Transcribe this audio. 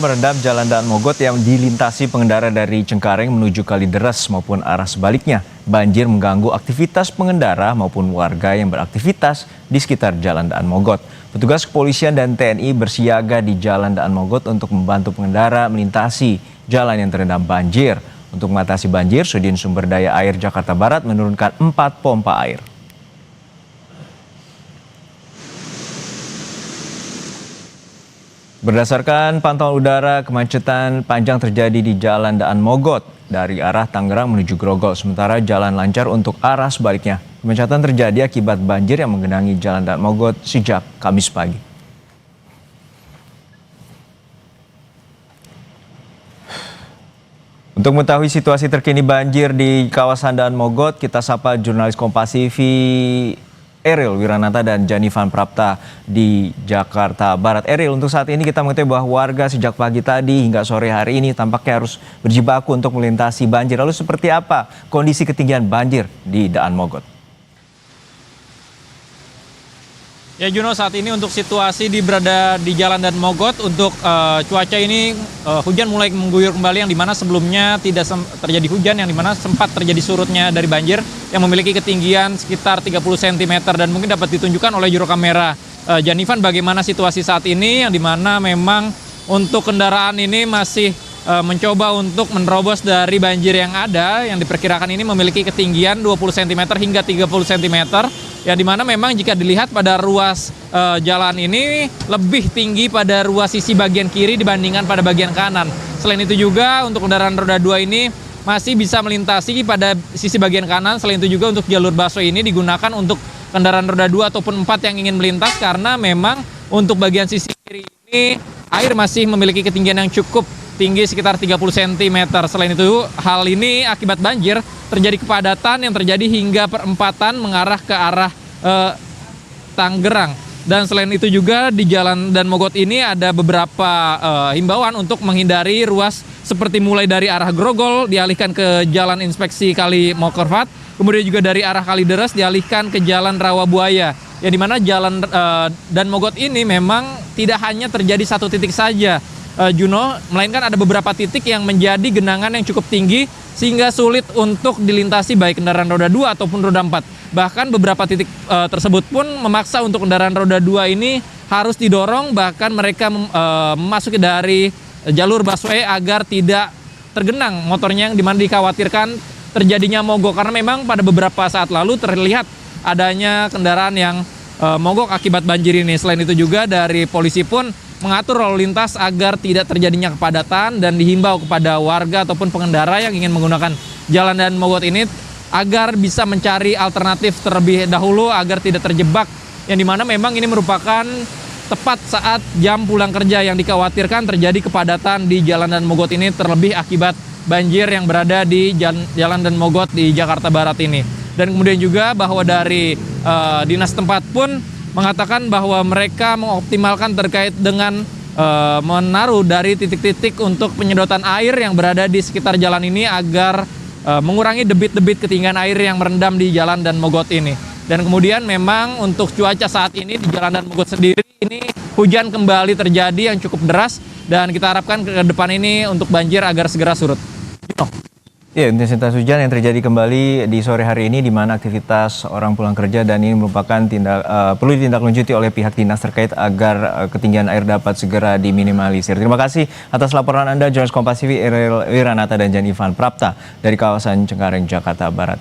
Merendam Jalan Daan Mogot yang dilintasi pengendara dari Cengkareng menuju Kalideres maupun arah sebaliknya. Banjir mengganggu aktivitas pengendara maupun warga yang beraktivitas di sekitar Jalan Daan Mogot. Petugas kepolisian dan TNI bersiaga di Jalan Daan Mogot untuk membantu pengendara melintasi jalan yang terendam banjir. Untuk mengatasi banjir, Sudin Sumber Daya Air Jakarta Barat menurunkan 4 pompa air. Berdasarkan pantauan udara, kemacetan panjang terjadi di Jalan Daan Mogot dari arah Tangerang menuju Grogol, sementara jalan lancar untuk arah sebaliknya. Kemacetan terjadi akibat banjir yang menggenangi Jalan Daan Mogot sejak Kamis pagi. Untuk mengetahui situasi terkini banjir di kawasan Daan Mogot, kita sapa jurnalis Kompas TV Eril Wiranata dan Janifan Prapta di Jakarta Barat. Eril, untuk saat ini kita mengetahui bahwa warga sejak pagi tadi hingga sore hari ini tampaknya harus berjibaku untuk melintasi banjir. Lalu seperti apa kondisi ketinggian banjir di Daan Mogot? Ya Juno, saat ini untuk situasi berada di Jalan Daan Mogot, untuk cuaca ini hujan mulai mengguyur kembali, yang dimana sebelumnya tidak terjadi hujan, yang dimana sempat terjadi surutnya dari banjir yang memiliki ketinggian sekitar 30 cm, dan mungkin dapat ditunjukkan oleh juru kamera Janifan bagaimana situasi saat ini, yang dimana memang untuk kendaraan ini masih mencoba untuk menerobos dari banjir yang ada, yang diperkirakan ini memiliki ketinggian 20 cm hingga 30 cm. Ya, dimana memang jika dilihat pada ruas jalan ini lebih tinggi pada ruas sisi bagian kiri dibandingkan pada bagian kanan. Selain itu juga untuk kendaraan roda 2 ini masih bisa melintasi pada sisi bagian kanan. Selain itu juga untuk jalur busway ini digunakan untuk kendaraan roda 2 ataupun 4 yang ingin melintas, karena memang untuk bagian sisi kiri ini air masih memiliki ketinggian yang cukup tinggi sekitar 30 cm. Selain itu, hal ini akibat banjir terjadi kepadatan yang terjadi hingga perempatan mengarah ke arah Tangerang. Dan selain itu juga di Jalan Daan Mogot ini ada beberapa himbauan untuk menghindari ruas seperti mulai dari arah Grogol dialihkan ke Jalan Inspeksi Kali Mokervat, kemudian juga dari arah Kalideres dialihkan ke Jalan Rawabuaya. Ya, di mana Jalan Daan Mogot ini memang tidak hanya terjadi satu titik saja, Juno, melainkan ada beberapa titik yang menjadi genangan yang cukup tinggi sehingga sulit untuk dilintasi baik kendaraan roda 2 ataupun roda 4. Bahkan beberapa titik tersebut pun memaksa untuk kendaraan roda 2 ini harus didorong, bahkan mereka memasuki dari jalur busway agar tidak tergenang motornya, yang dimana dikhawatirkan terjadinya mogok, karena memang pada beberapa saat lalu terlihat adanya kendaraan yang mogok akibat banjir ini. Selain itu juga dari polisi pun mengatur lalu lintas agar tidak terjadinya kepadatan, dan dihimbau kepada warga ataupun pengendara yang ingin menggunakan Jalan Daan Mogot ini agar bisa mencari alternatif terlebih dahulu agar tidak terjebak, yang dimana memang ini merupakan tepat saat jam pulang kerja yang dikhawatirkan terjadi kepadatan di Jalan Daan Mogot ini, terlebih akibat banjir yang berada di Jalan Daan Mogot di Jakarta Barat ini. Dan kemudian juga bahwa dari dinas tempat pun mengatakan bahwa mereka mengoptimalkan terkait dengan menaruh dari titik-titik untuk penyedotan air yang berada di sekitar jalan ini agar mengurangi debit-debit ketinggian air yang merendam di Jalan Daan Mogot ini. Dan kemudian memang untuk cuaca saat ini di Jalan Daan Mogot sendiri ini hujan kembali terjadi yang cukup deras, dan kita harapkan ke depan ini untuk banjir agar segera surut. Ya, intensitas hujan yang terjadi kembali di sore hari ini, di mana aktivitas orang pulang kerja, dan ini merupakan perlu ditindaklanjuti oleh pihak dinas terkait agar ketinggian air dapat segera diminimalisir. Terima kasih atas laporan Anda, jurnalis Kompas TV Eril Wiranata dan Janifan Prapta dari kawasan Cengkareng, Jakarta Barat.